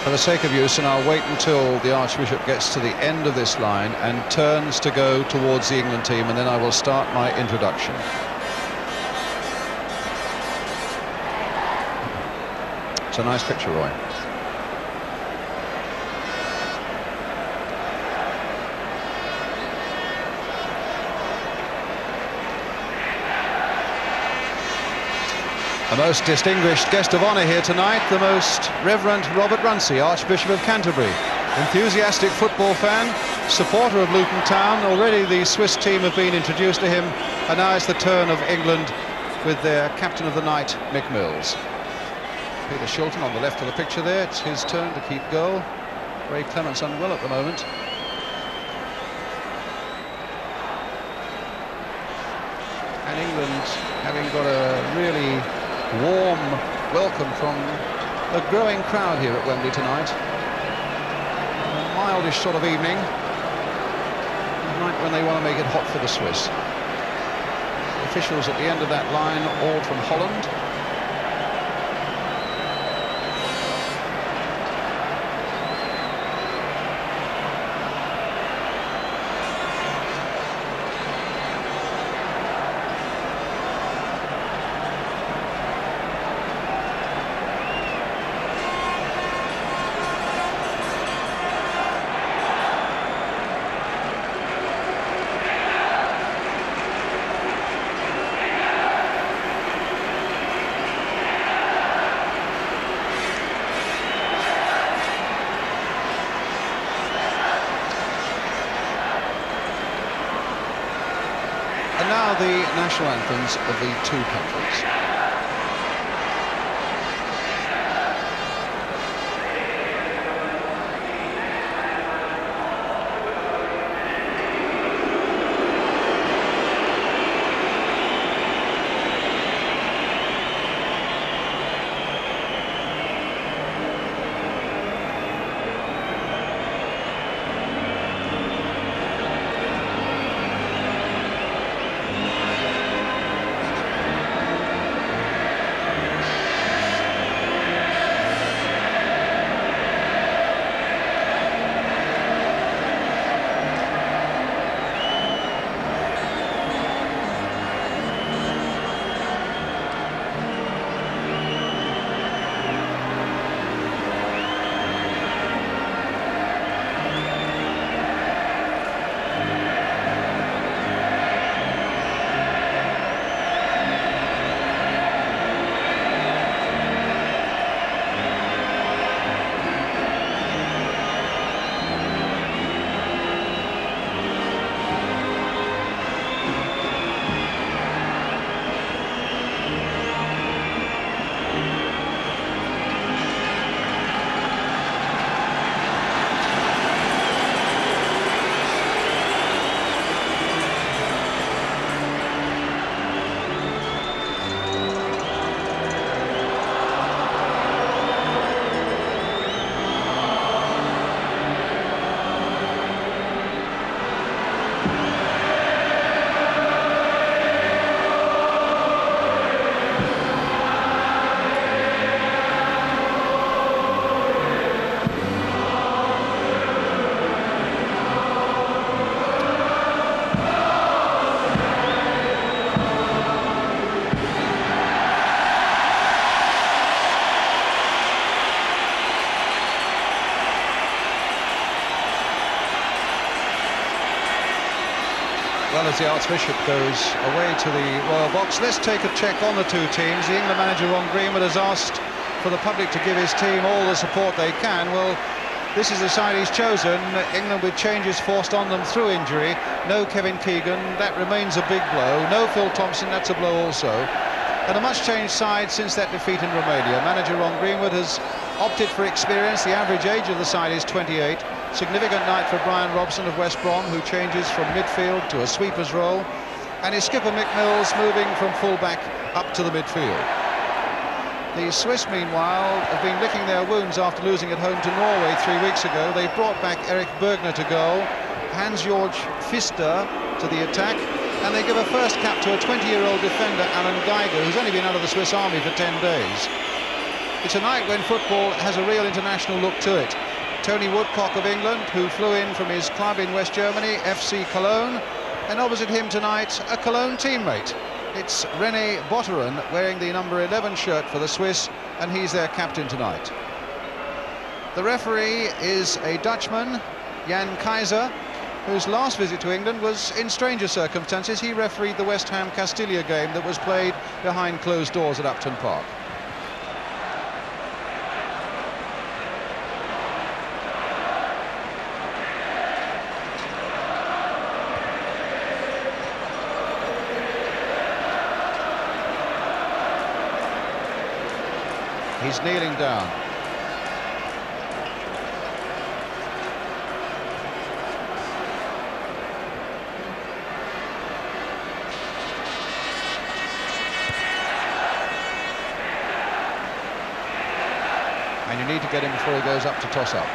for the sake of use, and I'll wait until the Archbishop gets to the end of this line and turns to go towards the England team, and then I will start my introduction. It's a nice picture, Roy. A most distinguished guest of honour here tonight, the most Reverend Robert Runcie, Archbishop of Canterbury. Enthusiastic football fan, supporter of Luton Town. Already the Swiss team have been introduced to him, and now it's the turn of England with their captain of the night, Mick Mills. Peter Shilton on the left of the picture there. It's his turn to keep goal. Ray Clement's unwell at the moment. And England, having got a really warm welcome from a growing crowd here at Wembley tonight. A mildish sort of evening. A night when they want to make it hot for the Swiss. The officials at the end of that line, all from Holland. The national anthems of the two countries. Well, as the Archbishop goes away to the royal box, let's take a check on the two teams. The England manager, Ron Greenwood, has asked for the public to give his team all the support they can. Well, this is the side he's chosen. England with changes forced on them through injury. No Kevin Keegan, that remains a big blow. No Phil Thompson, that's a blow also. And a much-changed side since that defeat in Romania. Manager Ron Greenwood has opted for experience. The average age of the side is 28. Significant night for Bryan Robson of West Brom, who changes from midfield to a sweeper's role. And his skipper Mick Mills moving from full-back up to the midfield. The Swiss, meanwhile, have been licking their wounds after losing at home to Norway 3 weeks ago. They brought back Burgener to goal, Hans-Georg Pfister to the attack, and they give a first cap to a 20-year-old defender, Geiger, who's only been out of the Swiss army for 10 days. It's a night when football has a real international look to it. Tony Woodcock of England, who flew in from his club in West Germany, FC Cologne, and opposite him tonight, a Cologne teammate. It's Botteron wearing the number 11 shirt for the Swiss, and he's their captain tonight. The referee is a Dutchman, Jan Keizer, whose last visit to England was in stranger circumstances. He refereed the West Ham Castilla game that was played behind closed doors at Upton Park. He's kneeling down. And you need to get him before he goes up to toss up.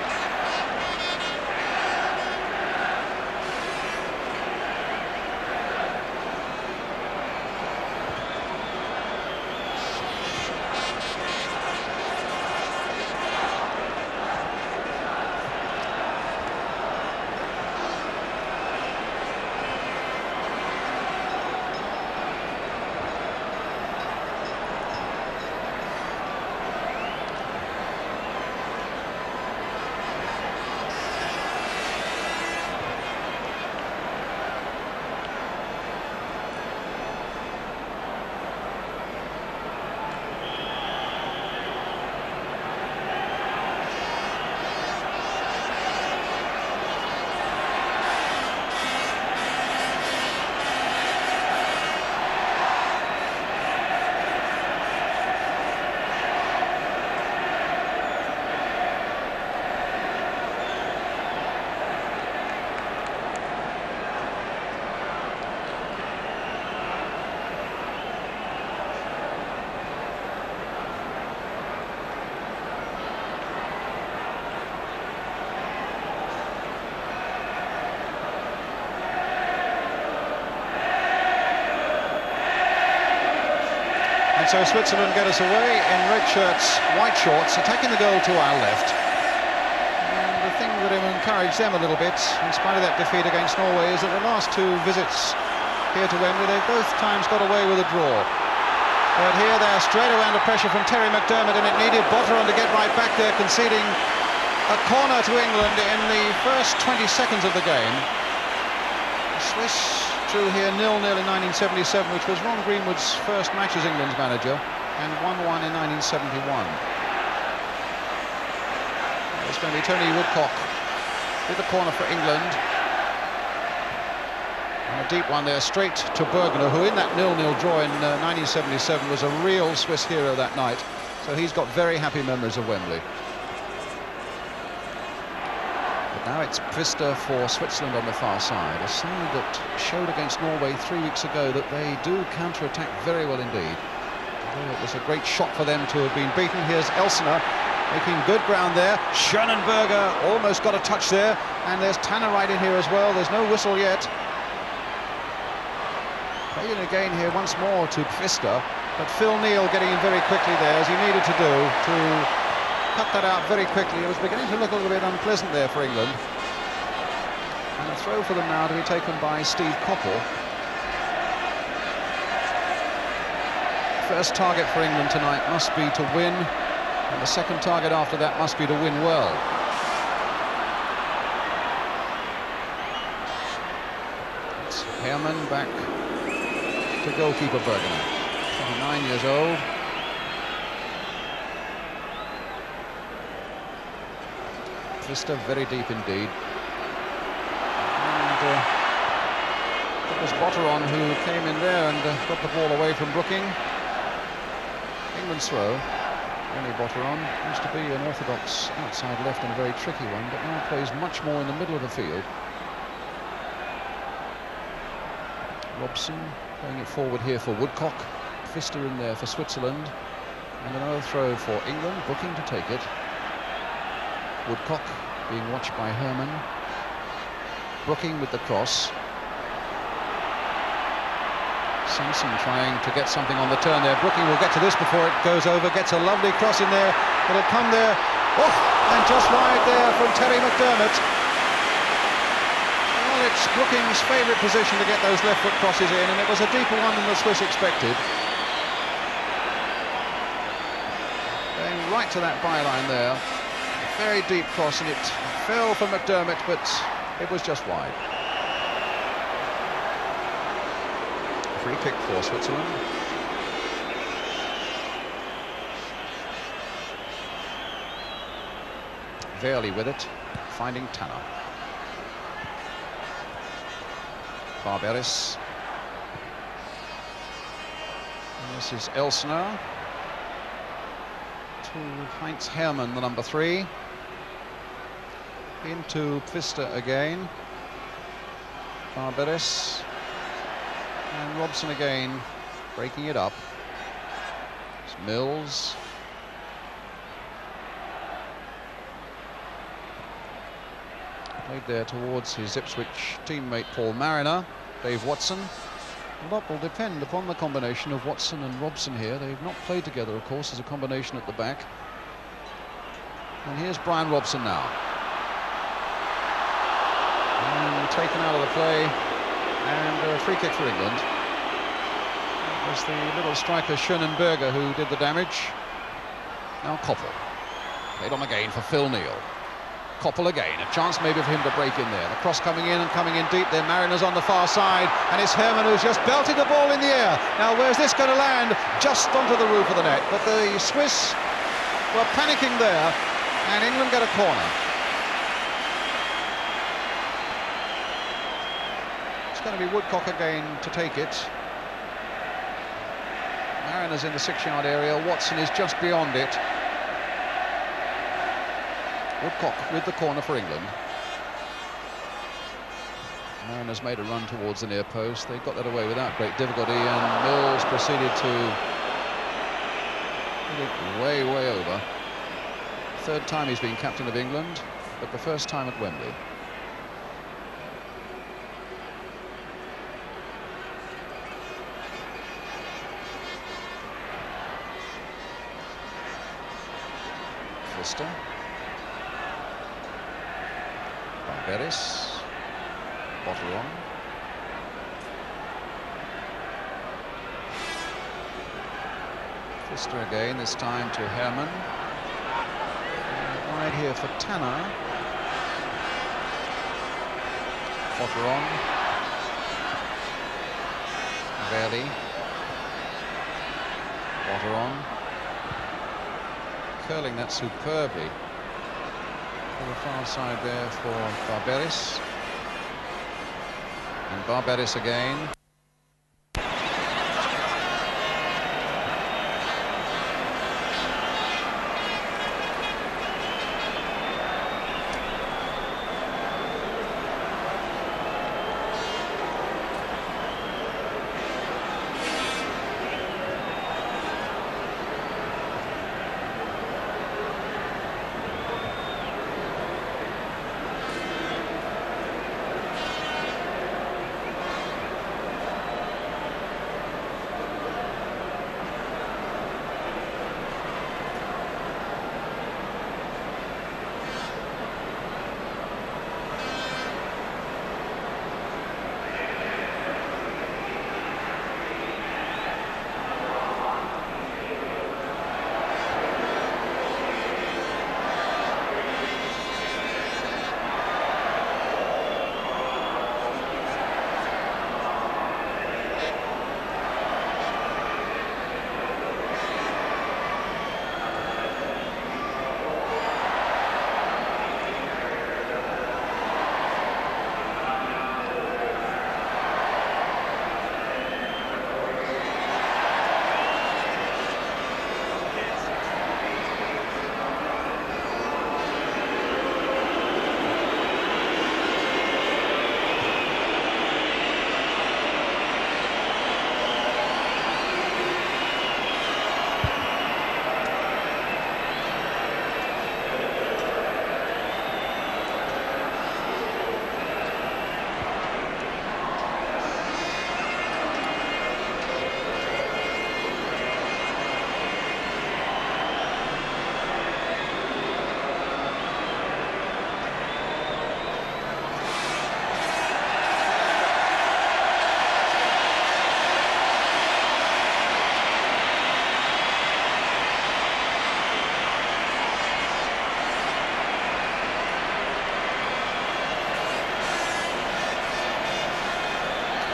So Switzerland get us away in red shirts, white shorts, attacking the goal to our left. And the thing that will encourage them a little bit, in spite of that defeat against Norway, is that the last two visits here to Wembley, they've both times got away with a draw. But here they're straight away under pressure from Terry McDermott, and it needed Botteron to get right back there, conceding a corner to England in the first 20 seconds of the game. The Swiss drew here 0-0 in 1977, which was Ron Greenwood's first match as England's manager, and 1-1 in 1971. It's going to be Tony Woodcock with the corner for England. And a deep one there, straight to Burgener, who in that 0-0 draw in 1977 was a real Swiss hero that night. So he's got very happy memories of Wembley. Now it's Pfister for Switzerland on the far side, a side that showed against Norway 3 weeks ago that they do counter-attack very well indeed. Although it was a great shock for them to have been beaten. Here's Elsener making good ground there. Schönenberger almost got a touch there, and there's Tanner right in here as well. There's no whistle yet. Played in again here once more to Pfister, but Phil Neal getting in very quickly there, as he needed to do, to cut that out very quickly. It was beginning to look a little bit unpleasant there for England. And a throw for them now to be taken by Steve Coppell. First target for England tonight must be to win, and the second target after that must be to win well. It's Hermann back to goalkeeper Burgener, 29 years old. Pfister very deep indeed. And it was Botteron who came in there and got the ball away from Brooking. England's throw. Botteron used to be an orthodox outside left and a very tricky one, but now plays much more in the middle of the field. Robson playing it forward here for Woodcock. Pfister in there for Switzerland. And another throw for England, Brooking to take it. Woodcock being watched by Hermann. Brooking with the cross. Sansom trying to get something on the turn there. Brooking will get to this before it goes over, gets a lovely cross in there. It'll come there. Oh, and just wide there from Terry McDermott. Well, it's Brooking's favourite position to get those left foot crosses in, and it was a deeper one than the Swiss expected. Going right to that byline there. A very deep cross, and it fell for McDermott, but it was just wide. Free kick for Switzerland. Wehrli with it, finding Tanner. Barberis. And this is Elsener. To Heinz Hermann, the number 3. Into Pfister again. Barberis. And Robson again, breaking it up. It's Mills. Played there towards his Ipswich teammate Paul Mariner. Dave Watson. A lot will depend upon the combination of Watson and Robson here. They've not played together, of course, as a combination at the back. And here's Bryan Robson now. And taken out of the play. And a free kick for England. It was the little striker Schönenberger who did the damage. Now Coppell. Played on again for Phil Neal. Coppell again, a chance maybe for him to break in there. The cross coming in and coming in deep there. Mariners on the far side, and it's Hermann who's just belted the ball in the air. Now where's this going to land? Just onto the roof of the net. But the Swiss were panicking there, and England get a corner. It's going to be Woodcock again to take it. Mariners in the 6-yard area. Watson is just beyond it. Woodcock with the corner for England. Mariners made a run towards the near post. They got that away without great difficulty, and Mills proceeded to hit it way, way over. Third time he's been captain of England, but the first time at Wembley. Pfister. Barberis. Botteron. Pfister again, this time to Hermann. Wide here for Tanner. Botteron. Wehrli. Botteron. Curling that superbly. To the far side there for Barberis. And Barberis again.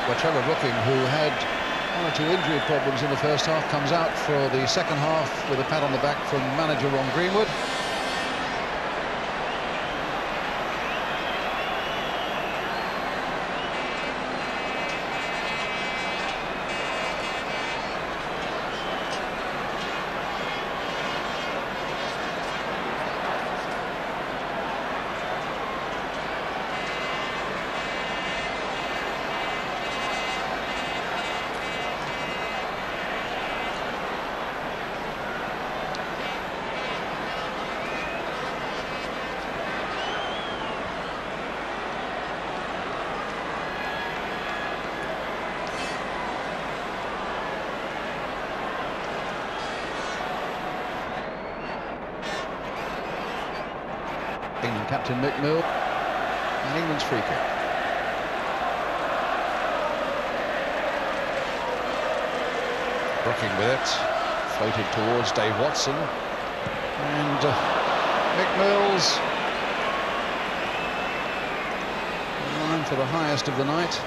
where Trevor Brooking, who had 1 or 2 injury problems in the first half, comes out for the second half with a pat on the back from manager Ron Greenwood. England captain McDermott, and England's free kick. Brooking with it, floated towards Dave Watson, and McMills line for the highest of the night.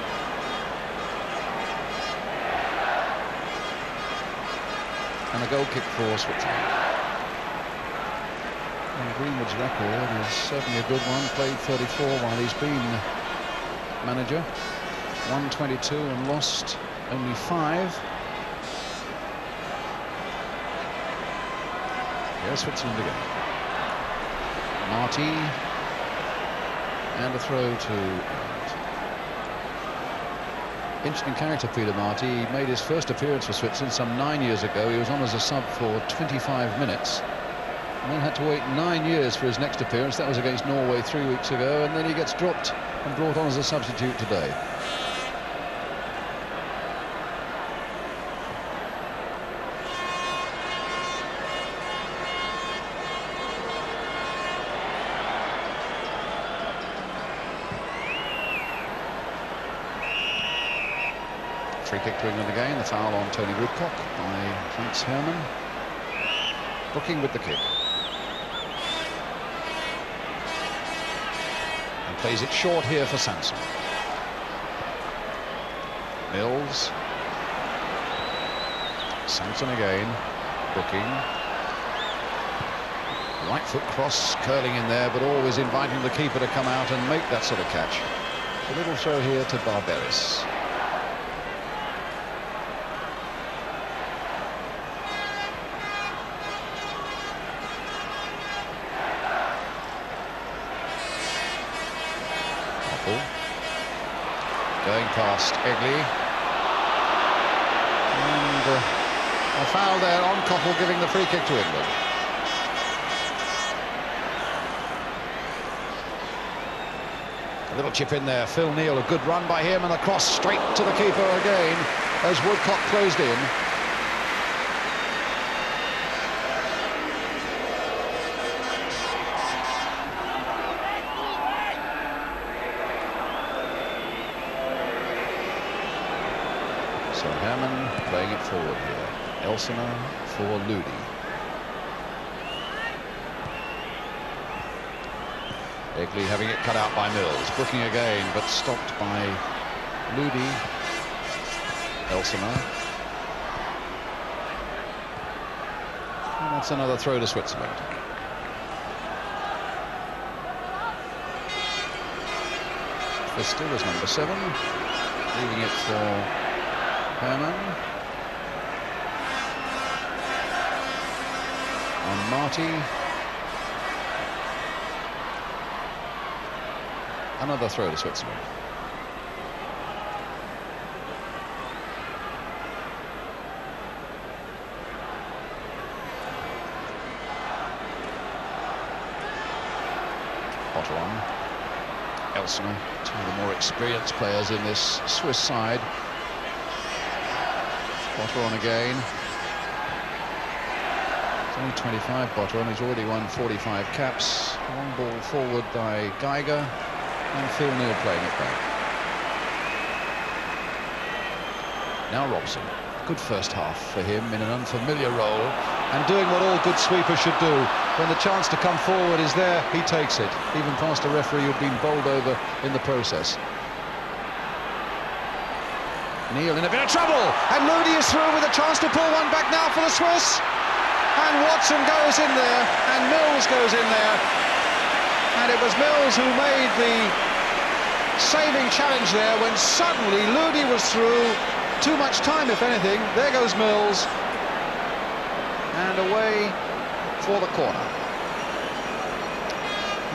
And a goal kick for Switzerland. And Greenwood's record is certainly a good one. Played 34 while he's been manager. 122 and lost only 5. Here's Switzerland again. Marti. And a throw to England. Interesting character, Peter Marti. He made his first appearance for Switzerland some 9 years ago. He was on as a sub for 25 minutes. And then had to wait 9 years for his next appearance. That was against Norway 3 weeks ago, and then he gets dropped and brought on as a substitute today. Free kick to England again. The foul on Tony Woodcock by Hermann. Brooking with the kick. Plays it short here for Sansom. Mills. Sansom again. Brooking. Right foot cross curling in there, but always inviting the keeper to come out and make that sort of catch. A little throw here to Barberis. Going past Egli. And a foul there on Coppell, giving the free kick to England. A little chip in there. Phil Neal, a good run by him, and a cross straight to the keeper again as Woodcock closed in. So Hermann playing it forward here. Elsener for Lüdi. Egli having it cut out by Mills. Brooking again, but stopped by Lüdi. Elsener. And that's another throw to Switzerland. Pfister was number 7. Leaving it for Hermann. On Marti. Another throw to Switzerland. Botteron. Elsener, two of the more experienced players in this Swiss side. Botteron again. It's only 25, Botteron. He's already won 45 caps. Long ball forward by Geiger. And Phil Neal playing it back. Now Robson. Good first half for him in an unfamiliar role. And doing what all good sweepers should do. When the chance to come forward is there, he takes it. Even past a referee who'd been bowled over in the process. Neal in a bit of trouble, and Lüdi is through with a chance to pull one back now for the Swiss. And Watson goes in there, and Mills goes in there. And it was Mills who made the saving challenge there when suddenly Lüdi was through. Too much time, if anything. There goes Mills. And away for the corner.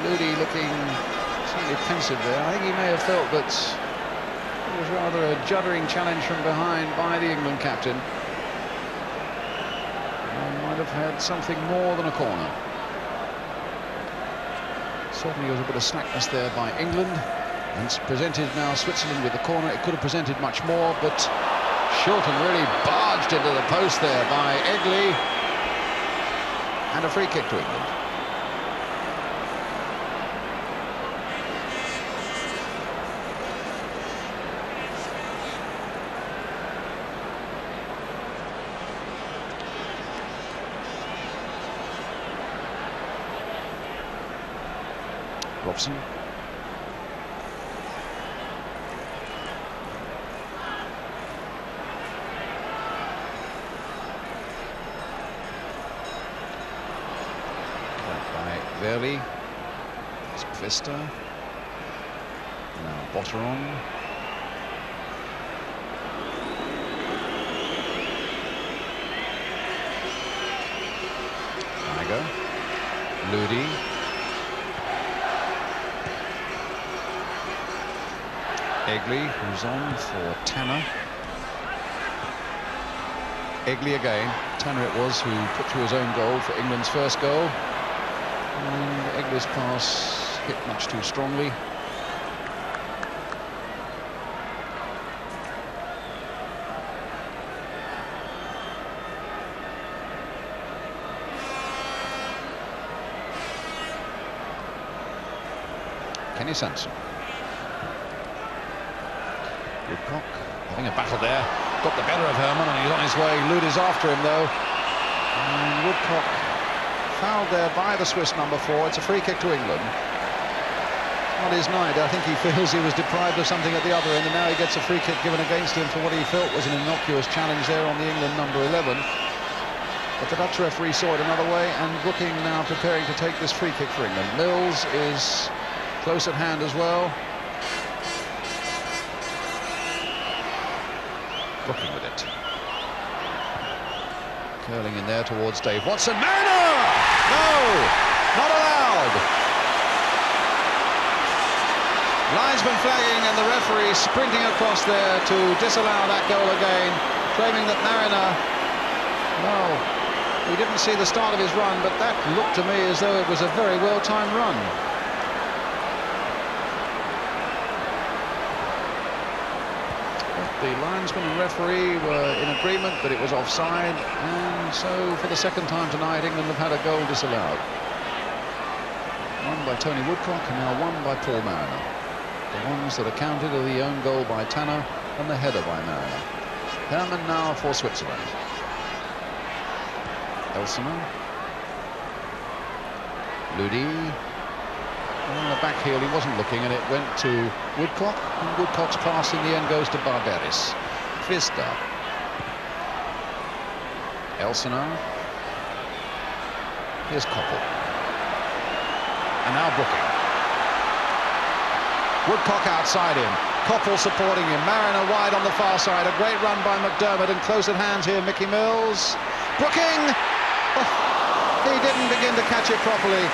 Lüdi looking slightly pensive there. I think he may have felt that it was rather a juddering challenge from behind by the England captain. And might have had something more than a corner. Certainly there was a bit of slackness there by England. And it's presented now Switzerland with the corner. It could have presented much more, but Shilton really barged into the post there by Egli. And a free kick to England. Robson. Wehrli, it's Pfister, now Botteron. Geiger, Lüdi, Egli, who's on for Tanner. Egli again, Tanner it was who put through his own goal for England's first goal. And Egli's pass hit much too strongly. Sansom. Woodcock having a battle there, got the better of Hermann and he's on his way. Lüdi's after him though. And Woodcock fouled there by the Swiss number 4. It's a free kick to England. On his night, I think he feels he was deprived of something at the other end, and now he gets a free kick given against him for what he felt was an innocuous challenge there on the England number 11. But the Dutch referee saw it another way, and Brooking now preparing to take this free kick for England. Mills is close at hand as well. Brooking with it. Curling in there towards Dave Watson. Mariner! No! Not allowed! Linesman flagging and the referee sprinting across there to disallow that goal again, claiming that Mariner, no, we didn't see the start of his run, but that looked to me as though it was a very well-timed run. The linesman and referee were in agreement that it was offside, and so for the second time tonight England have had a goal disallowed. One by Tony Woodcock and now one by Paul Mariner. The ones that are counted are the own goal by Tanner and the header by Mariner. Hermann now for Switzerland. Elsener. Lüdi. On the back heel, he wasn't looking, and it went to Woodcock, and Woodcock's pass in the end goes to Barberis. Pfister. Elsener. Here's Coppell. And now Brooking. Woodcock outside him. Coppell supporting him. Mariner wide on the far side. A great run by McDermott, and close at hand here, Mickey Mills. Brooking! Oh, he didn't begin to catch it properly.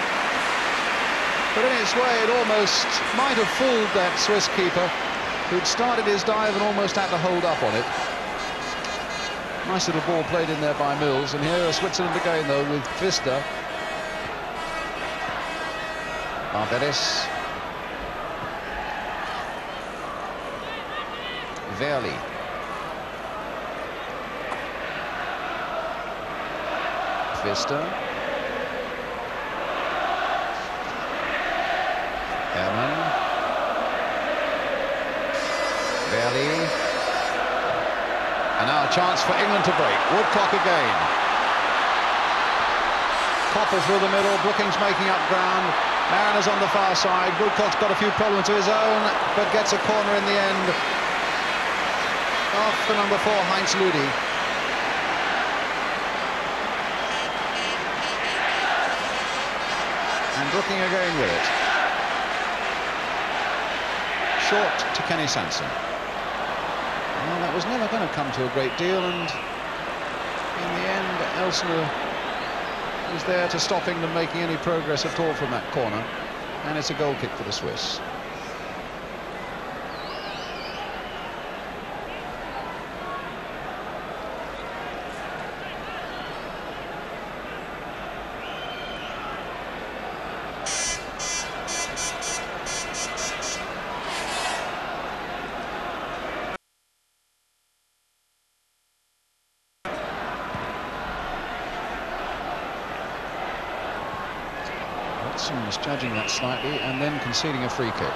But in its way, it almost might have fooled that Swiss keeper, who'd started his dive and almost had to hold up on it. Nice little ball played in there by Mills, and here are Switzerland again, though, with Pfister. Barberis. Wehrli. Pfister. Hermann. Wehrli. And now a chance for England to break. Woodcock again. Coppell through the middle. Brooking's making up ground. Mariner's on the far side. Woodcock's got a few problems of his own, but gets a corner in the end. Oh, for number 4, Heinz Lüdi. And Brooking again with it. Short to Kenny Sansom. Well, that was never going to come to a great deal, and in the end, Elsener is there to stopping them making any progress at all from that corner, and it's a goal kick for the Swiss. Misjudging that slightly and then conceding a free kick.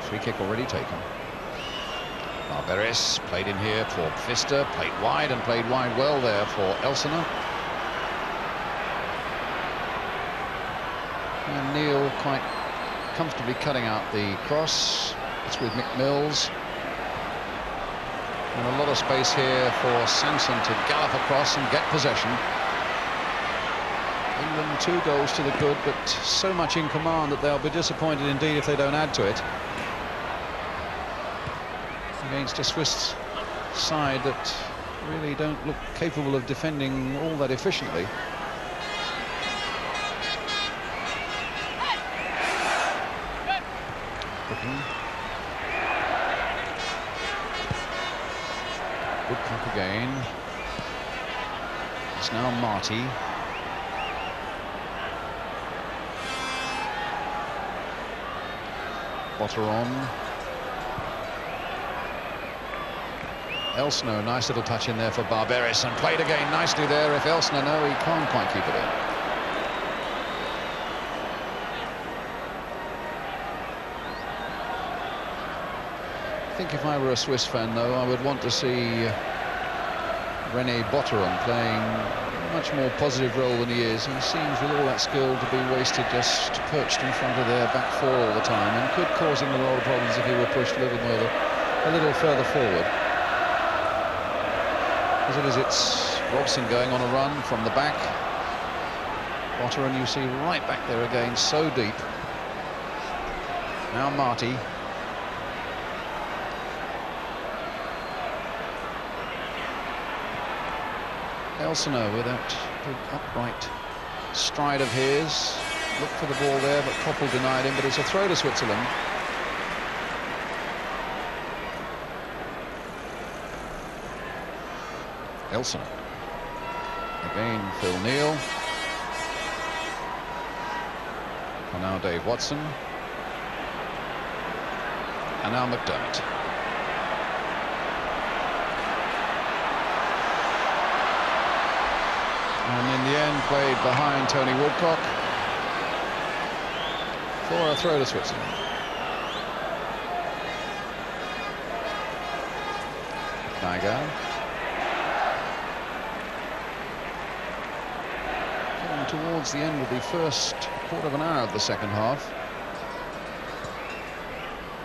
Free kick already taken. Barberis played in here for Pfister, played wide and played wide well there for Elsener. And Neal quite comfortably cutting out the cross. It's with McMills. And a lot of space here for Sansom to gallop across and get possession. England 2 goals to the good, but so much in command that they'll be disappointed indeed if they don't add to it. Against a Swiss side that really don't look capable of defending all that efficiently. Brooking. Woodcock again. It's now Marti. Botteron. Elsener, nice little touch in there for Barberis, and played again nicely there. If Elsener, no, he can't quite keep it in. I think if I were a Swiss fan, though, I would want to see Botteron playing a much more positive role than he is. He seems, with all that skill, to be wasted just perched in front of their back 4 all the time, and could cause him a lot of problems if he were pushed a little further forward. As it is, it's Robson going on a run from the back. Botteron, you see, right back there again, so deep. Now Marti. Elsener with that big upright stride of his. Looked for the ball there, but Coppell denied him, but it's a throw to Switzerland. Elsener. Again, Phil Neal. And now Dave Watson. And now McDermott. And in the end, played behind Tony Woodcock for a throw to Switzerland. Geiger. Coming towards the end of the first quarter of an hour of the second half.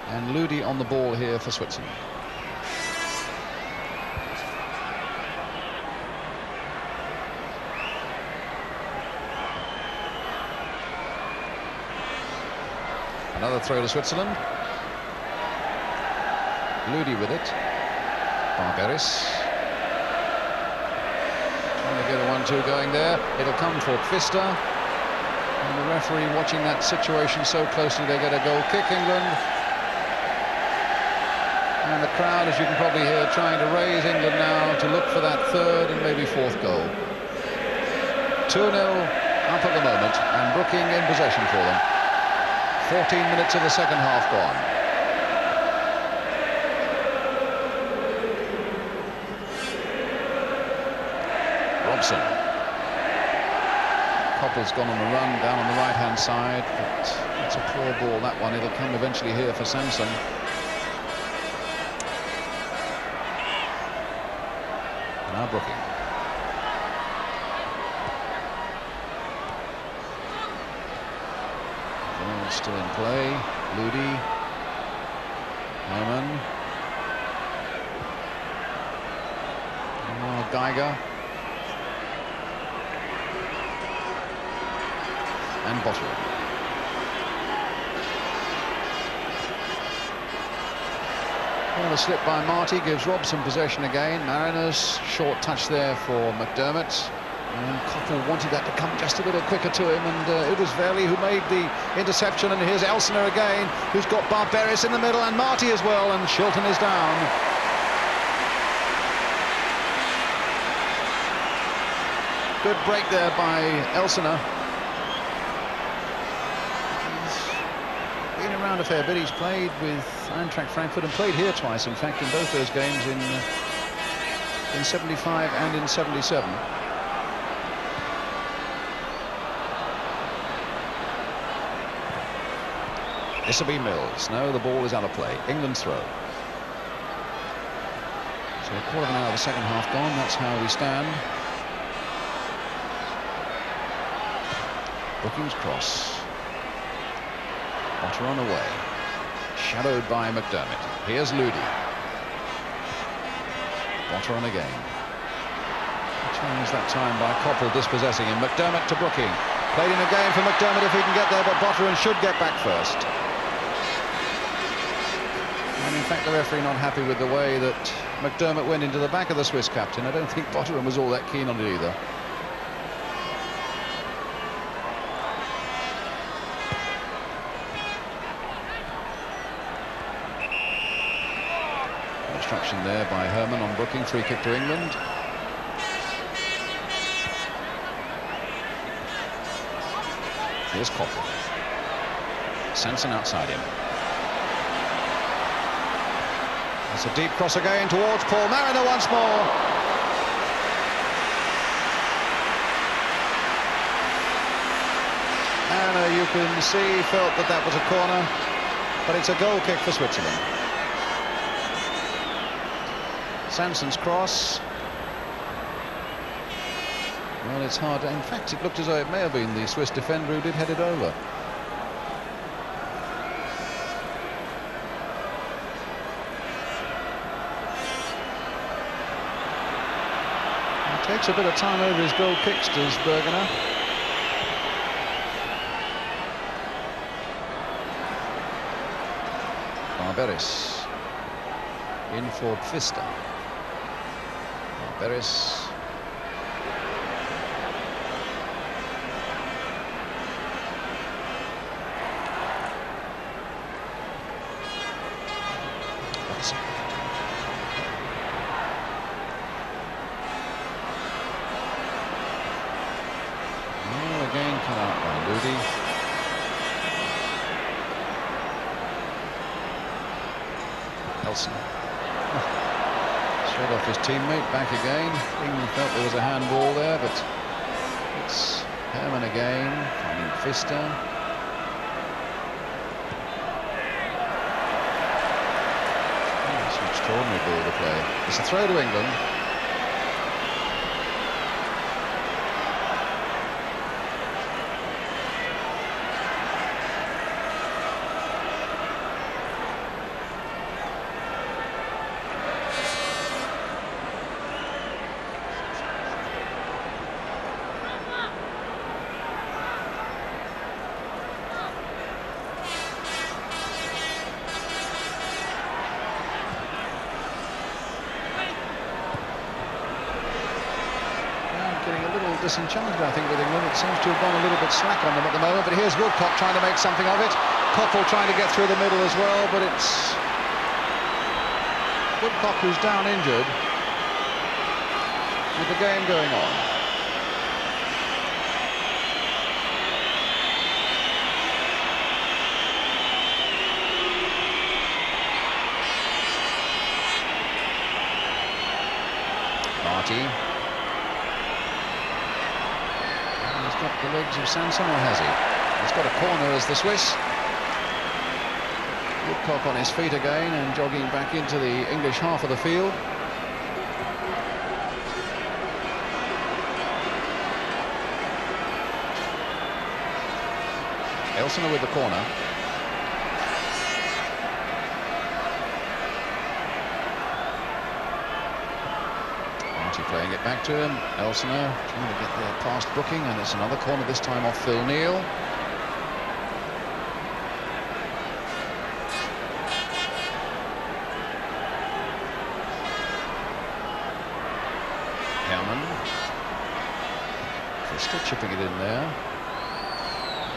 And Lüdi on the ball here for Switzerland. Another throw to Switzerland. Lüdi with it. Barberis. Trying to get a 1-2 going there. It'll come for Pfister. And the referee watching that situation so closely, they get a goal kick, England. And the crowd, as you can probably hear, trying to raise England now to look for that 3rd and maybe 4th goal. 2-0 up at the moment, and Brooking in possession for them. 14 minutes of the second half gone. Robson. Coppell's gone on a run down on the right-hand side, but it's a poor ball, that one. It'll come eventually here for Sansom. Now Brooking. Ball still in play. Lüdi. Hermann. Oh, Geiger. And Botteron. Well, a slip by Marti gives Robson possession again. Mariners, short touch there for McDermott. And Coppell wanted that to come just a little quicker to him, and it was Wehrli who made the interception. And here's Elsener again, who's got Barberis in the middle, and Marti as well, and Shilton is down. Good break there by Elsener. He's been around a fair bit. He's played with Eintracht Frankfurt and played here twice, in fact, in both those games in 75 and in 77. This will be Mills. No, the ball is out of play. England's throw. So a quarter of an hour of the second half gone. That's how we stand. Brooking's cross. Botteron away. Shadowed by McDermott. Here's Lüdi. Botteron again. Challenged that time by Coppell dispossessing him. McDermott to Brooking. Played in a game for McDermott if he can get there, but Botteron should get back first. And in fact, the referee not happy with the way that McDermott went into the back of the Swiss captain. I don't think Botteron was all that keen on it either. Obstruction there by Hermann on Brooking. Free kick to England. Here's Coppell. Sansom outside him. It's a deep cross again towards Paul Mariner once more. Mariner, you can see, felt that that was a corner, but it's a goal kick for Switzerland. Sanson's cross. Well, it's hard. In fact, it looked as though it may have been the Swiss defender who did head it over. He takes a bit of time over his goal kicks, does Burgener. Barberis in for Pfister. Barberis. Again cut out by Lüdi. Elsener. Straight off his teammate, back again. England felt there was a handball there, but it's Hermann again, finding Pfister. It's an extraordinary ball to play. It's a throw to England. Disenchanted, I think, with England. It seems to have gone a little bit slack on them at the moment, but here's Woodcock trying to make something of it. Coppell trying to get through the middle as well, but it's Woodcock who's down injured with the game going on. Marti. Got the legs of Sansom, or has he? He's got a corner as the Swiss. Woodcock on his feet again and jogging back into the English half of the field. Elsener with the corner. Marti playing it back to him. Elsener trying to get there past Brooking, and it's another corner, this time off Phil Neal. Hermann. Pfister chipping it in there.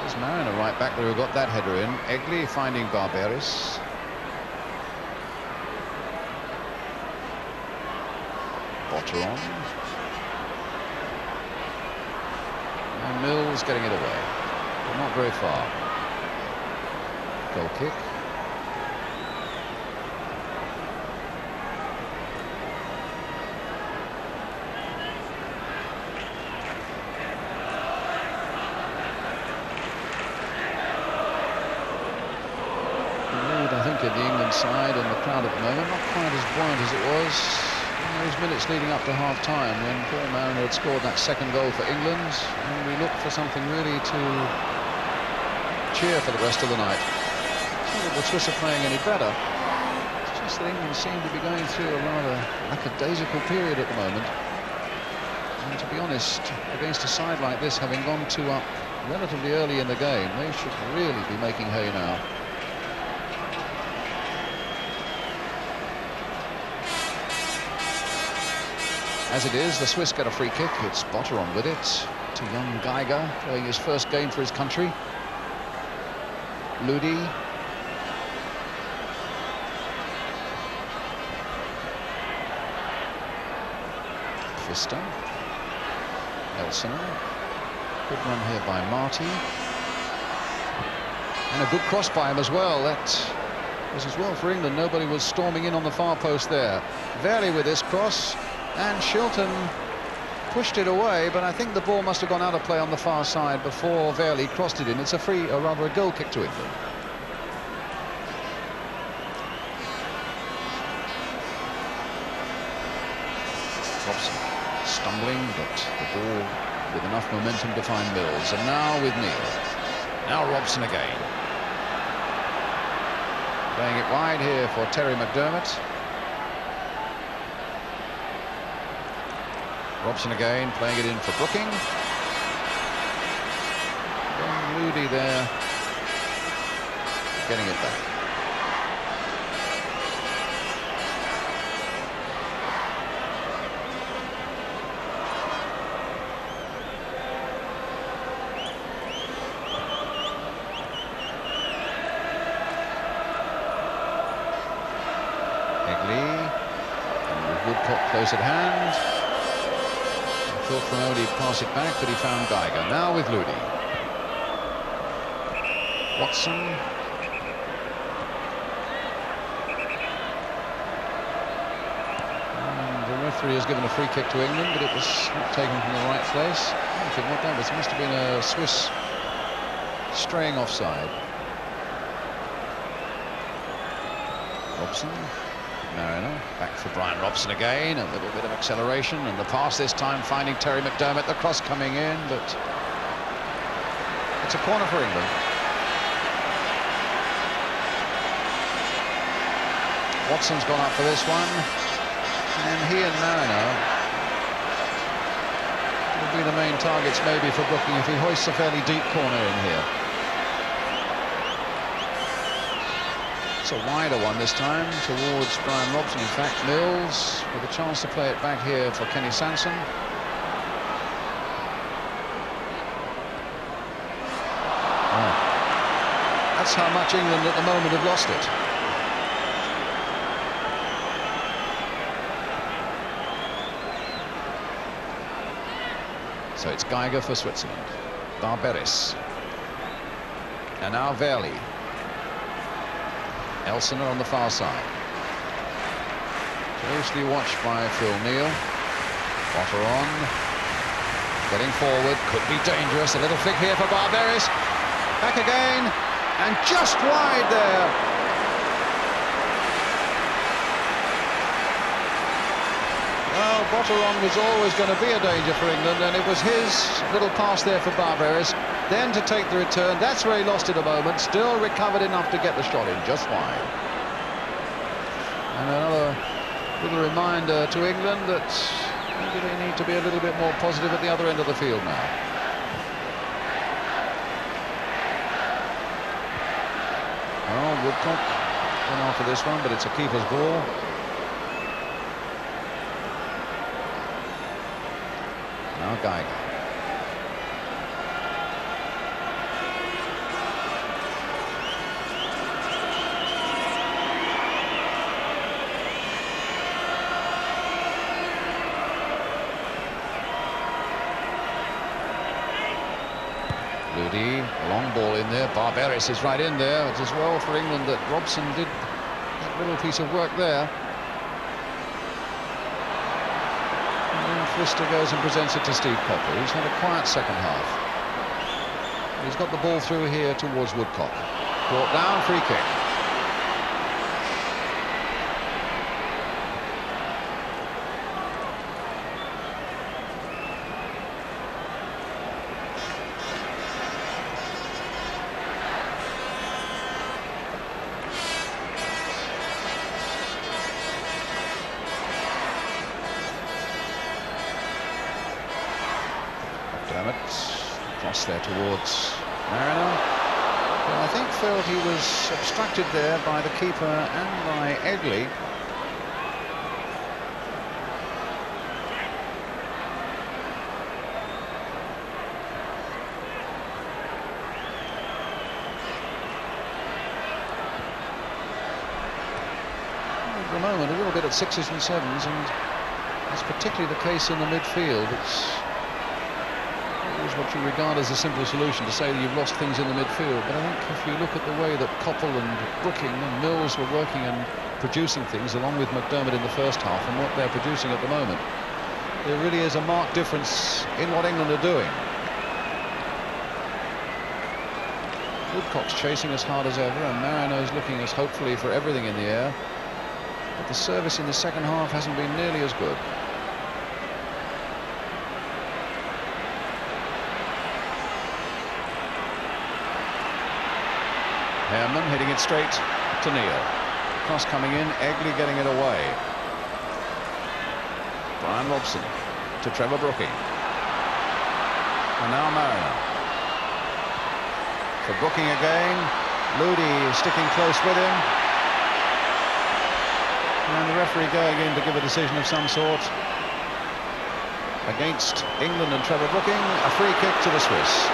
There's Mariner right back there who got that header in. Egli finding Barberis. Botteron. And Mills getting it away. But not very far. Goal kick. In the England side and the crowd at the moment not quite as buoyant as it was in those minutes leading up to half-time when Paul Mariner had scored that second goal for England, and we looked for something really to cheer for the rest of the night. It's not that the Swiss are playing any better, it's just that England seem to be going through a rather lackadaisical period at the moment, and to be honest, against a side like this, having gone 2 up relatively early in the game, they should really be making hay now. As it is, the Swiss get a free kick. It's Botteron with it to young Geiger, playing his first game for his country. Lüdi. Pfister. Elsener. Good run here by Marti. And a good cross by him as well. That was as well for England. Nobody was storming in on the far post there. Wehrli with this cross. And Shilton pushed it away, but I think the ball must have gone out of play on the far side before Wehrli crossed it in. It's a free, or rather a goal kick to England. Robson stumbling, but the ball with enough momentum to find Mills. And now with Neal. Now Robson again. Playing it wide here for McDermott. Robson again, playing it in for Brooking. And Lüdi there, getting it back. Egli, and with Woodcock close at hand. Thought from only pass it back, but he found Geiger. Now with Lüdi. Watson. And the referee has given a free kick to England, but it was not taken from the right place. I don't think what that was. It must have been a Swiss straying offside. Robson. Mariner, back for Bryan Robson again, a little bit of acceleration, and the pass this time finding McDermott, the cross coming in, but it's a corner for England. Watson's gone up for this one, and he and Mariner will be the main targets maybe for Brooking if he hoists a fairly deep corner in here. It's a wider one this time towards Bryan Robson. In fact, Mills with a chance to play it back here for Sansom. Oh. That's how much England at the moment have lost it. So it's Geiger for Switzerland. Barberis. And now Wehrli. Elsener on the far side. Closely watched by Phil Neal. Botteron getting forward, could be dangerous. A little flick here for Barberis. Back again, and just wide there. Well, Botteron was always going to be a danger for England, and it was his little pass there for Barberis. then to take the return. That's where he lost it a moment. Still recovered enough to get the shot in just wide. And another little reminder to England that maybe they need to be a little bit more positive at the other end of the field now. Oh, Woodcock went after this one, but it's a keeper's ball. Now Geiger. Lüdi, long ball in there. Barberis is right in there. It's as well for England that Robson did that little piece of work there. And then Pfister goes and presents it to Steve Coppell. He's had a quiet second half. He's got the ball through here towards Woodcock. Brought down, free kick. Cross there towards Mariner, who I think felt he was obstructed there by the keeper and by Egli. At the moment, a little bit at 6s and 7s, and that's particularly the case in the midfield. It's what you regard as a simple solution to say that you've lost things in the midfield, but I think if you look at the way that Coppell and Brooking and Mills were working and producing things along with McDermott in the first half and what they're producing at the moment, there really is a marked difference in what England are doing. Woodcock's chasing as hard as ever, and Marino's looking as hopefully for everything in the air, but the service in the second half hasn't been nearly as good. Hermann hitting it straight to Neal. Cross coming in, Egli getting it away. Bryan Robson to Trevor Brooking. And now Mariner. For Brooking again. Lüdi sticking close with him. And the referee going in to give a decision of some sort. Against England and Trevor Brooking, a free kick to the Swiss.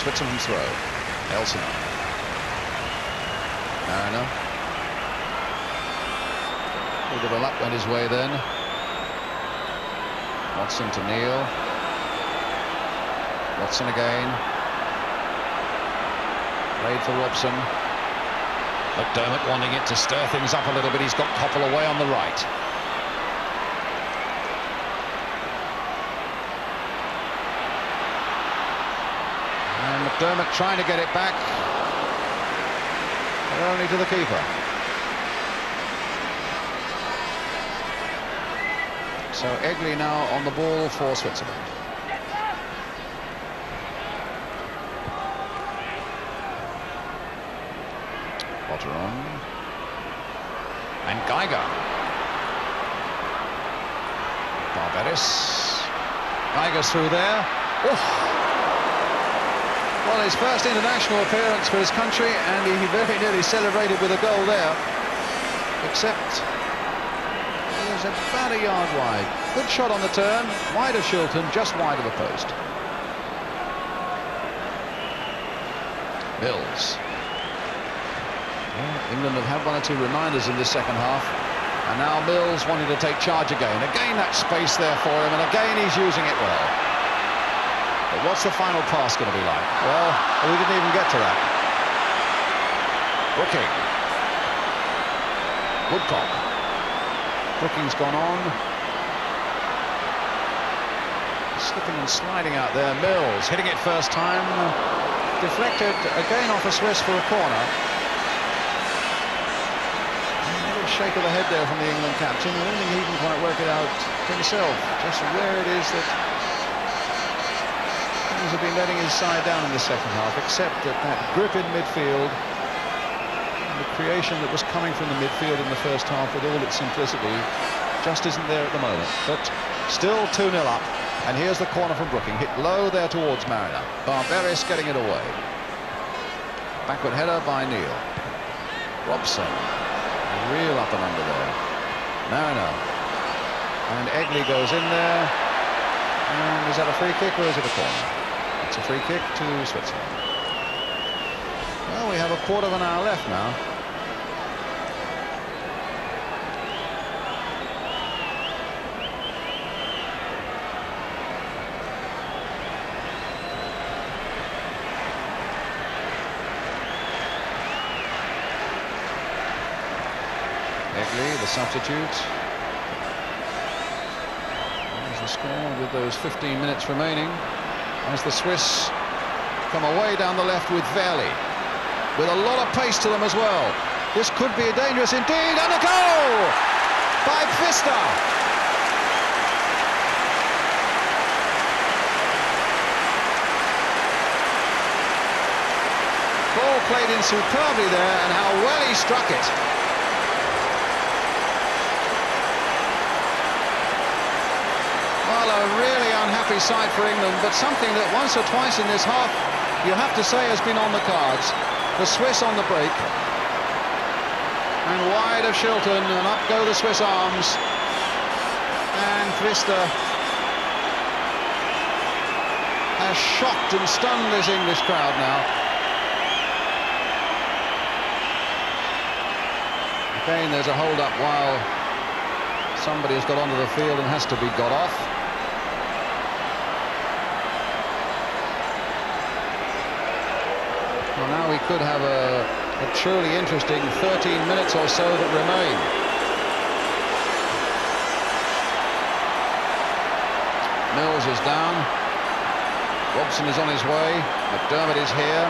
Switzerland throw. Elsener. Mariner. A little bit of luck went his way then. Watson to Neal. Watson again. Played for Robson. McDermott wanting it to stir things up a little bit. He's got Coppell away on the right. McDermott trying to get it back, but only to the keeper. So Egli now on the ball for Switzerland. Botteron. And Geiger. Barberis. Geiger's through there. Oh. Well, his first international appearance for his country, and he very nearly celebrated with a goal there. Except he was about a yard wide. Good shot on the turn, wide of Shilton, just wide of the post. Mills. Well, England have had one or two reminders in this second half, and now Mills wanting to take charge again. Again, that space there for him, and again he's using it well. But what's the final pass going to be like? Well, we didn't even get to that. Brooking. Woodcock. Brooking's gone on. Slipping and sliding out there. Mills hitting it first time. Deflected again off a Swiss for a corner. A little shake of the head there from the England captain. I don't think he can quite work it out himself. Just where it is that things have been letting his side down in the second half, except that grip in midfield. The creation that was coming from the midfield in the first half with all its simplicity just isn't there at the moment. But still 2-0 up. And here's the corner from Brooking, hit low there towards Mariner. Barberis getting it away. Backward header by Neal. Robson, real up and under there. Mariner. And Egli goes in there. And is that a free kick or is it a corner? It's a free kick to Switzerland. Well, we have a quarter of an hour left now. Egli, the substitute. There's the score with those 15 minutes remaining as the Swiss come away down the left with Wehrli, with a lot of pace to them as well. This could be dangerous indeed, and a goal by Pfister. Ball played in superbly there, and how well he struck it. Well, a really unhappy side for England, but something that once or twice in this half you have to say has been on the cards. The Swiss on the break, and wide of Shilton, and up go the Swiss arms, and Pfister has shocked and stunned this English crowd now. Again, there's a hold-up while somebody has got onto the field and has to be got off. Well, now we could have a truly interesting 13 minutes or so that remain. Mills is down. Robson is on his way. McDermott is here.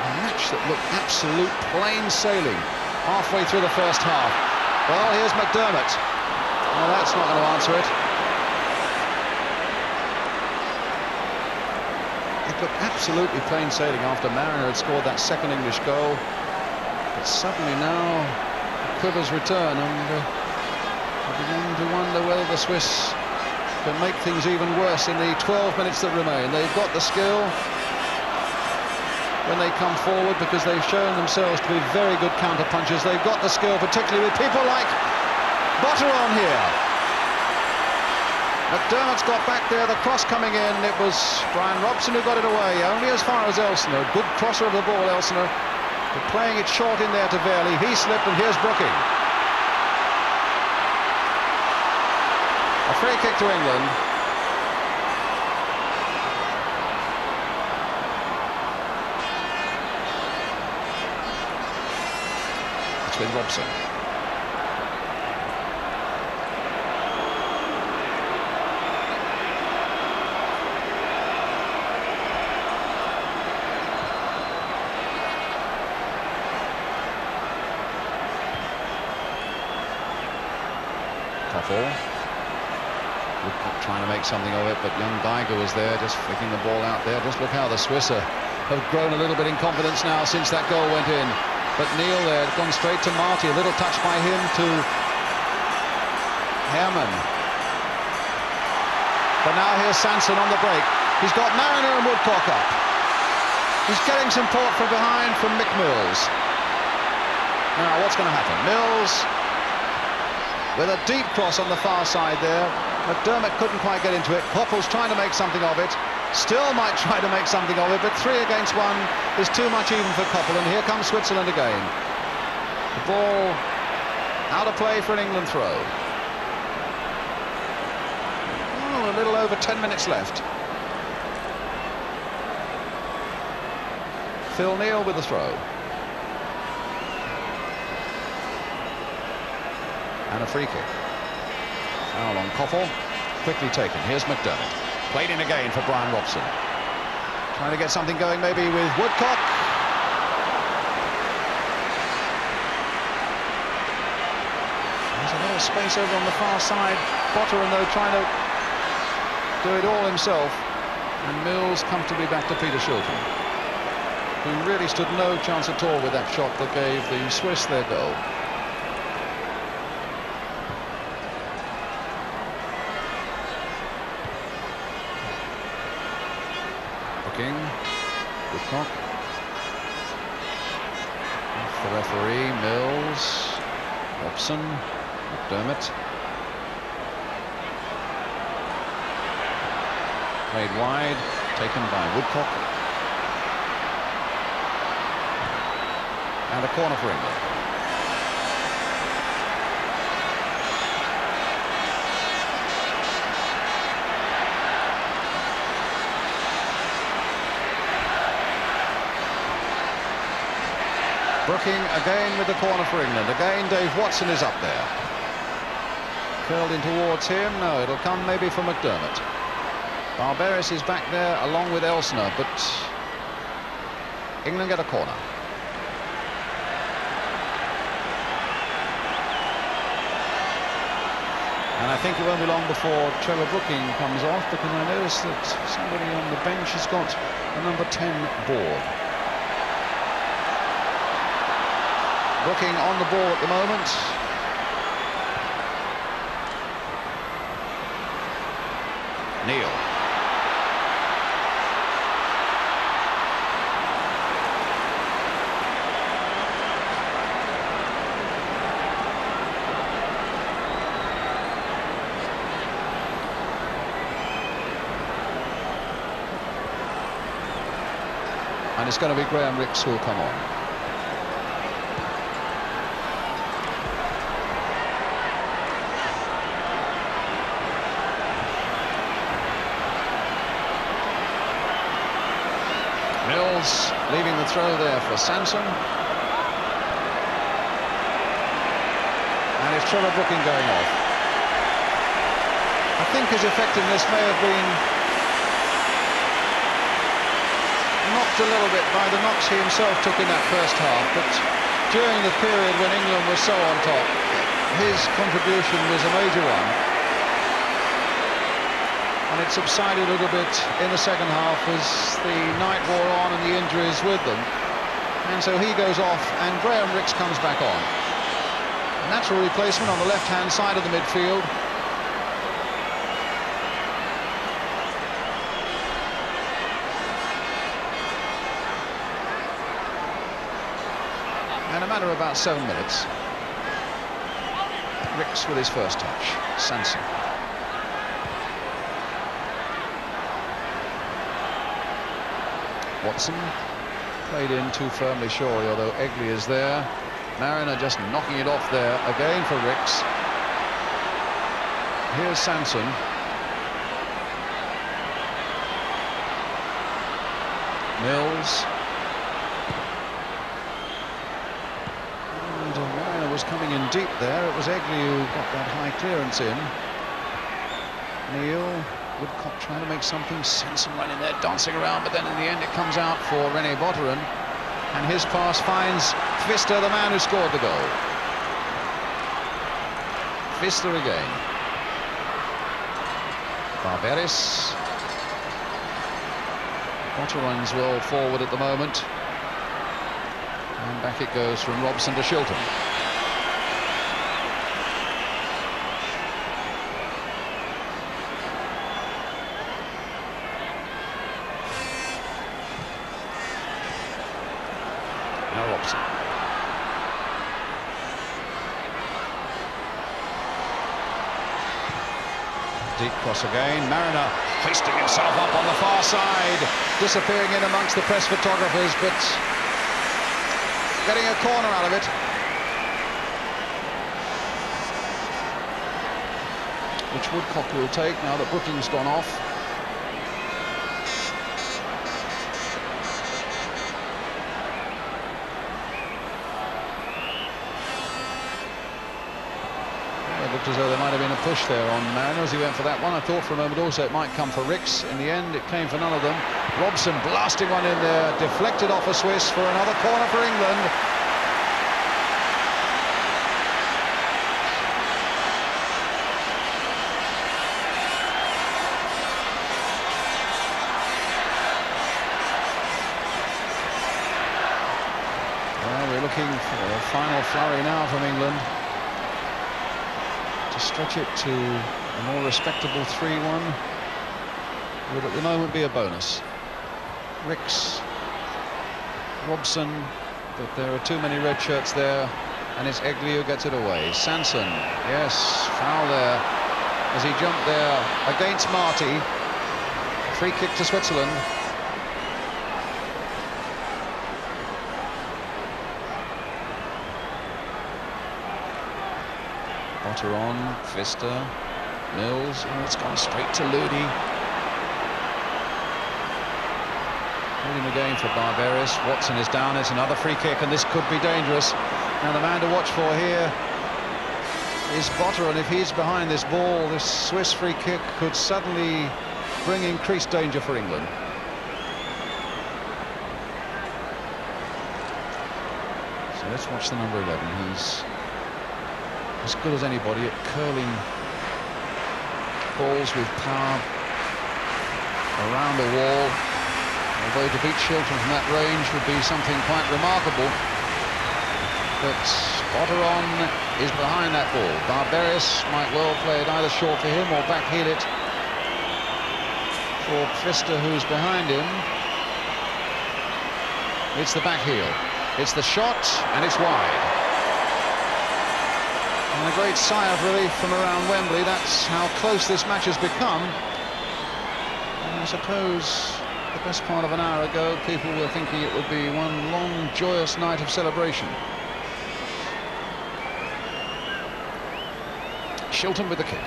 A match that looked absolute plain sailing halfway through the first half. Well, here's McDermott. Well, that's not going to answer it. Looked absolutely plain sailing after Mariner had scored that second English goal, but suddenly now quivers return, and I begin to wonder whether the Swiss can make things even worse in the 12 minutes that remain. They've got the skill when they come forward, because they've shown themselves to be very good counter punchers. They've got the skill, particularly with people like Botteron here. McDermott's got back there, the cross coming in. It was Bryan Robson who got it away, only as far as Elsener. Good crosser of the ball, Elsener, but playing it short in there to Wehrli. He slipped, and here's Brooking. A free kick to England. It's with Robson. Coppell. Woodcock trying to make something of it, but young Geiger was there, just flicking the ball out there. Just look how the Swiss have grown a little bit in confidence now since that goal went in. But Neal there, gone straight to Marti. A little touch by him to Hermann. But now here's Sansom on the break. He's got Mariner and Woodcock up. He's getting some support from behind from Mills. Now what's going to happen? Mills with a deep cross on the far side there. McDermott couldn't quite get into it. Coppell's trying to make something of it. Still might try to make something of it, but 3 against 1 is too much even for Coppell, and here comes Switzerland again. The ball out of play for an England throw. Oh, a little over 10 minutes left. Neal with the throw. And a free kick. Foul on Coppell. Quickly taken. Here's McDermott. Played in again for Bryan Robson. Trying to get something going maybe with Woodcock. There's a lot of space over on the far side. Botteron, though, trying to do it all himself. And Mills comfortably back to Peter Shilton, who really stood no chance at all with that shot that gave the Swiss their goal. Brooking, Woodcock. Off the referee, Mills, Robson, McDermott. Played wide, taken by Woodcock. And a corner for England. Brooking again with the corner for England. Again, Dave Watson is up there. Curled in towards him. No, it'll come maybe for McDermott. Barberis is back there along with Elsener, but England get a corner. And I think it won't be long before Trevor Brooking comes off, because I noticed that somebody on the bench has got a number 10 board. Brooking on the ball at the moment. Neal. And it's going to be Graham Rix who will come on. Mills leaving the throw there for Sansom. And it's Trevor Brooking going off. I think his effectiveness may have been knocked a little bit by the knocks he himself took in that first half, but during the period when England was so on top, his contribution was a major one. And it subsided a little bit in the second half as the night wore on and the injuries with them. And so he goes off and Graham Rix comes back on. A natural replacement on the left-hand side of the midfield. And a matter of about 7 minutes. Rix with his first touch. Sansom. Watson played in too firmly, surely, although Egli is there. Mariner just knocking it off there again for Rix. Here's Sansom. Mills. And Mariner was coming in deep there. It was Egli who got that high clearance in. Neal. Woodcock trying to make something. Sansom running there, dancing around, but then in the end it comes out for Botteron, and his pass finds Pfister, the man who scored the goal. Pfister again. Barberis. Botteron's well forward at the moment, and back it goes from Robson to Shilton. Robson. Deep cross again. Mariner hoisting himself up on the far side, disappearing in amongst the press photographers, but getting a corner out of it. Which Woodcock will take now that Brooking's gone off. looked as though there might have been a push there on Mariner as he went for that one. I thought for a moment also it might come for Ricks. In the end, it came for none of them. Robson blasting one in there, deflected off a Swiss for another corner for England. Well, we're looking for a final flurry now from England to stretch it to a more respectable 3-1. Would at the moment be a bonus. Ricks, Robson, but there are too many red shirts there, and it's Egli who gets it away. Sansom, yes, foul there as he jumped there against Marti. Free kick to Switzerland. Botteron, Pfister, Mills, and it's gone straight to Lüdi. Holding again for Barberis. Watson is down. It's another free kick, and this could be dangerous. Now the man to watch for here is Botteron. If he's behind this ball, this Swiss free kick could suddenly bring increased danger for England. So let's watch the number 11. He's as good as anybody at curling balls with power around the wall. Although to beat Shilton from that range would be something quite remarkable. But Botteron is behind that ball. Barberis might well play it either short for him or backheel it for Pfister, who's behind him. It's the backheel. It's the shot, and it's wide. And a great sigh of relief from around Wembley. That's how close this match has become. And I suppose the best part of an hour ago, people were thinking it would be one long, joyous night of celebration. Shilton with the kick.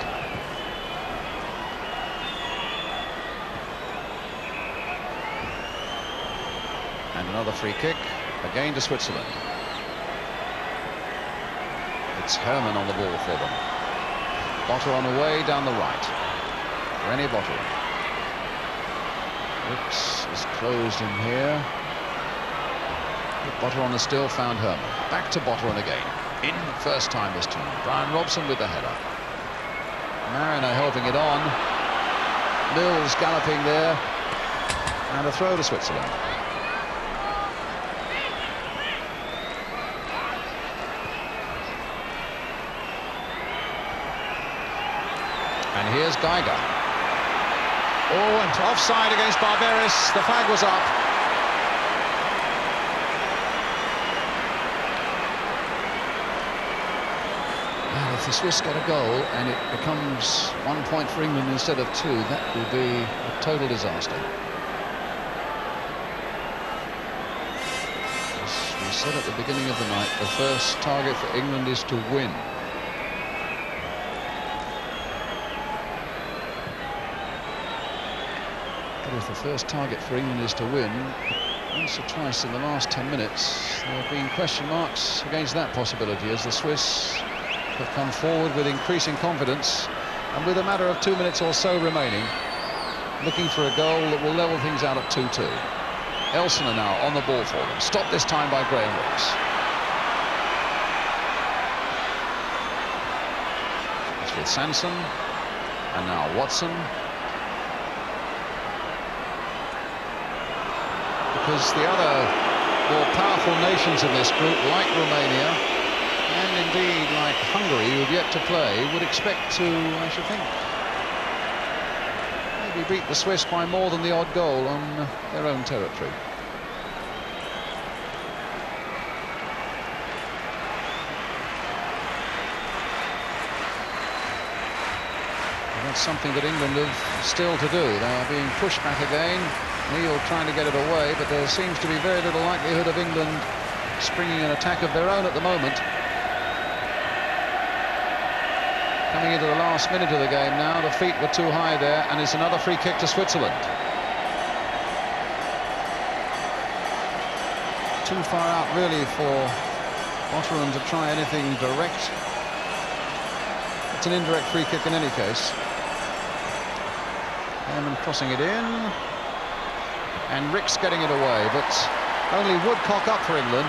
And another free kick, again to Switzerland. It's Hermann on the ball for them. Botteron away down the right. Rennie Botteron. Ricks is closed in here. Botteron has still found Hermann. Back to Botteron again. In first time this time. Bryan Robson with the header. Mariner helping it on. Mills galloping there. And a throw to Switzerland. And here's Geiger. Oh, and offside against Barberis. The flag was up. And if the Swiss get a goal and it becomes 1 point for England instead of 2, that will be a total disaster. As we said at the beginning of the night, the first target for England is to win. If the first target for England is to win, once or twice in the last 10 minutes there have been question marks against that possibility as the Swiss have come forward with increasing confidence and with a matter of 2 minutes or so remaining, looking for a goal that will level things out at 2-2. Elsener now on the ball for them. Stopped this time by Graham Ricks. It's with Sansom and now Watson. Because the other more powerful nations in this group, like Romania and indeed like Hungary, who have yet to play, would expect to, I should think, maybe beat the Swiss by more than the odd goal on their own territory. And that's something that England have still to do. They are being pushed back again. Neal trying to get it away, but there seems to be very little likelihood of England springing an attack of their own at the moment. Coming into the last minute of the game now, the feet were too high there, and it's another free kick to Switzerland. Too far out really for Botteron to try anything direct. That's an indirect free kick in any case. Hermann crossing it in. And Ricks getting it away, but only Woodcock up for England.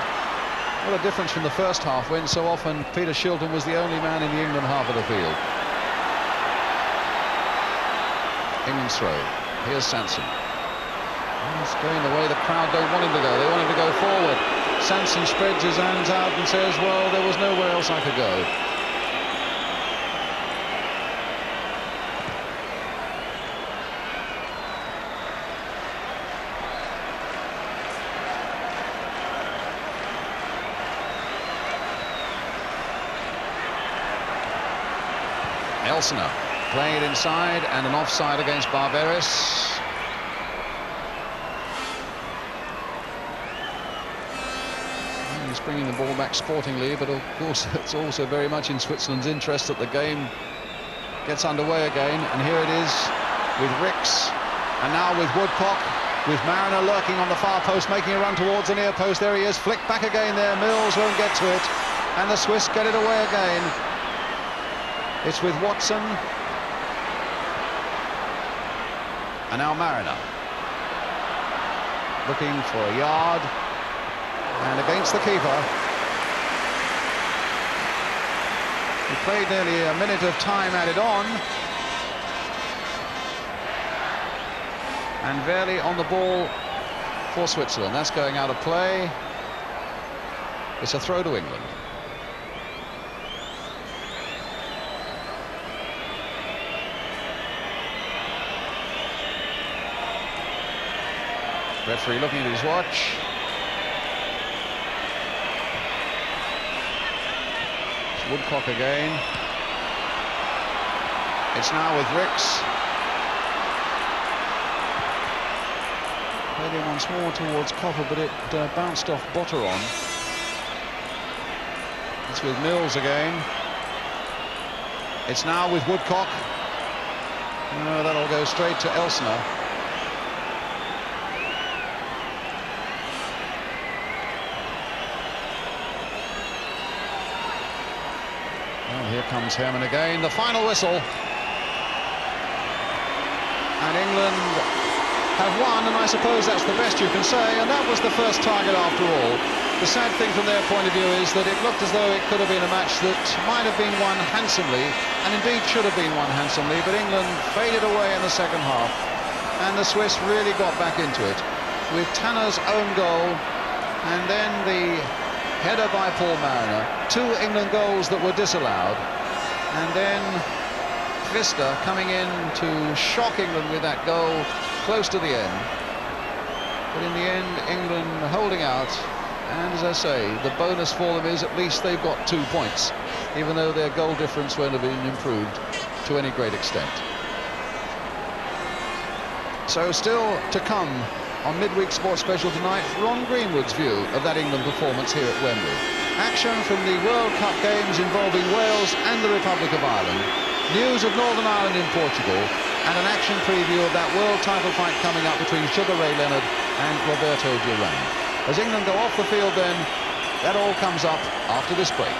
What a difference from the first half, when so often Peter Shilton was the only man in the England half of the field. England's throw. Here's Sansom. He's going the way the crowd don't want him to go. They want him to go forward. Sansom spreads his hands out and says, well, there was nowhere else I could go. Elsener playing it inside, and an offside against Barberis. He's bringing the ball back sportingly, but of course it's also very much in Switzerland's interest that the game gets underway again. And here it is with Ricks, and now with Woodcock, with Mariner lurking on the far post, making a run towards the near post. There he is, flicked back again there. Mills won't get to it, and the Swiss get it away again. It's with Watson. And now Mariner. Looking for a yard. And against the keeper. He played nearly a minute of time added on. And Wehrli on the ball for Switzerland. That's going out of play. It's a throw to England. Referee looking at his watch. It's Woodcock again. It's now with Ricks. Played in once more towards Coppell, but it bounced off Botteron. It's with Mills again. It's now with Woodcock. No, that'll go straight to Elsener. Here comes Hermann again, the final whistle. And England have won, and I suppose that's the best you can say, and that was the first target after all. The sad thing from their point of view is that it looked as though it could have been a match that might have been won handsomely, and indeed should have been won handsomely, but England faded away in the second half, and the Swiss really got back into it, with Tanner's own goal, and then the header by Paul Mariner, 2 England goals that were disallowed, and then Pfister coming in to shock England with that goal close to the end. But in the end, England holding out, and as I say, the bonus for them is at least they've got 2 points, even though their goal difference won't have been improved to any great extent. So still to come on midweek sports special tonight, Ron Greenwood's view of that England performance here at Wembley. Action from the World Cup games involving Wales and the Republic of Ireland, news of Northern Ireland in Portugal, and an action preview of that world title fight coming up between Sugar Ray Leonard and Roberto Duran. As England go off the field then, that all comes up after this break.